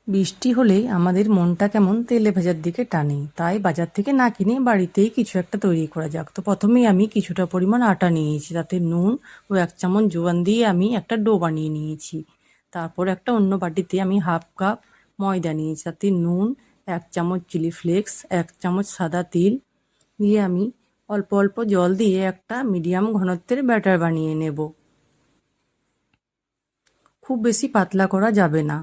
বৃষ্টি হলেই আমাদের মনটা কেমন তেলে ভাজার দিকে টানে, তাই বাজার থেকে না কিনে বাড়িতেই কিছু একটা তৈরি করা যাক। তো প্রথমেই আমি কিছুটা পরিমাণ আটা নিয়েছি, তাতে নুন ও 1 চামচ জোয়ান দিয়ে আমি একটা ডো বানিয়ে নিয়েছি। তারপর একটা অন্য বাটিতে আমি 1/2 কাপ ময়দা নিয়েছি, তাতে নুন, 1 চামচ চিলি ফ্লেক্স, 1 চামচ সাদা তিল দিয়ে আমি অল্প অল্প জল দিয়ে একটা মিডিয়াম ঘনত্বের ব্যাটার বানিয়ে নেব। খুব বেশি পাতলা করা যাবে না।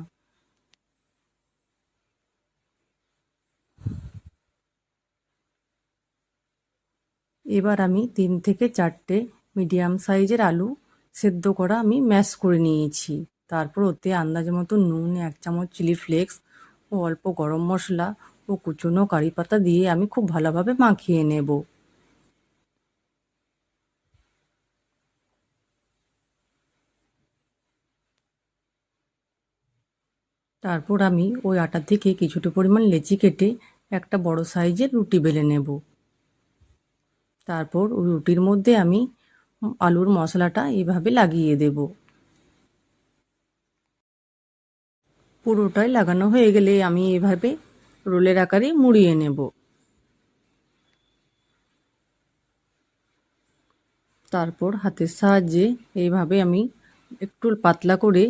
এবার আমি 3 থেকে 4টে মিডিয়াম সাইজের আলু সেদ্ধ করা আমি ম্যাশ করে নিয়েছি। তারপর ওতে আন্দাজ মতো নুন, 1 চামচ চিলি ফ্লেক্স ও অল্প গরম মশলা ও কুচনো কারি পাতা দিয়ে আমি খুব ভালোভাবে মাখিয়ে নেব। তারপর আমি ওই আটা থেকে কিছুটা পরিমাণ লেচি কেটে একটা বড় সাইজের রুটি বেলে নেব। তারপর ওই রুটির মধ্যে আমি আলুর মশলাটা এভাবে লাগিয়ে দেব। পুরোটাই লাগানো হয়ে গেলে আমি এভাবে রোলের আকারে মুড়িয়ে নেব। তারপর হাতের সাহায্যে এইভাবে আমি একটু পাতলা করে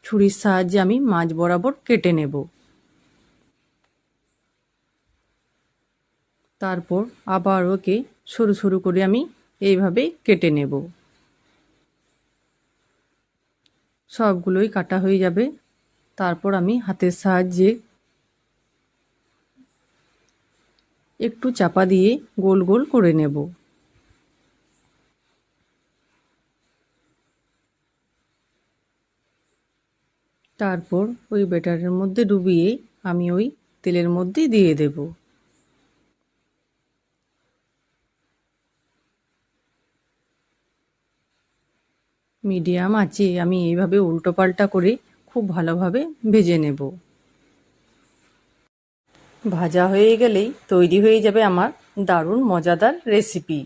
ছুরির সাহায্যে আমি মাঝ বরাবর কেটে নেব। তারপর আবার ওকে সরু সরু করে আমি এইভাবে কেটে নেব। সবগুলোই কাটা হয়ে যাবে। তারপর আমি হাতের সাহায্যে একটু চাপা দিয়ে গোল গোল করে নেব। তারপর ওই ব্যাটারের মধ্যে ডুবিয়ে আমি ওই তেলের মধ্যে দিয়ে দেব। মিডিয়াম আঁচে আমি এইভাবে উল্টো পাল্টা করে খুব ভালোভাবে ভেজে নেব। ভাজা হয়ে গেলেই তৈরি হয়ে যাবে আমার দারুণ মজাদার রেসিপি।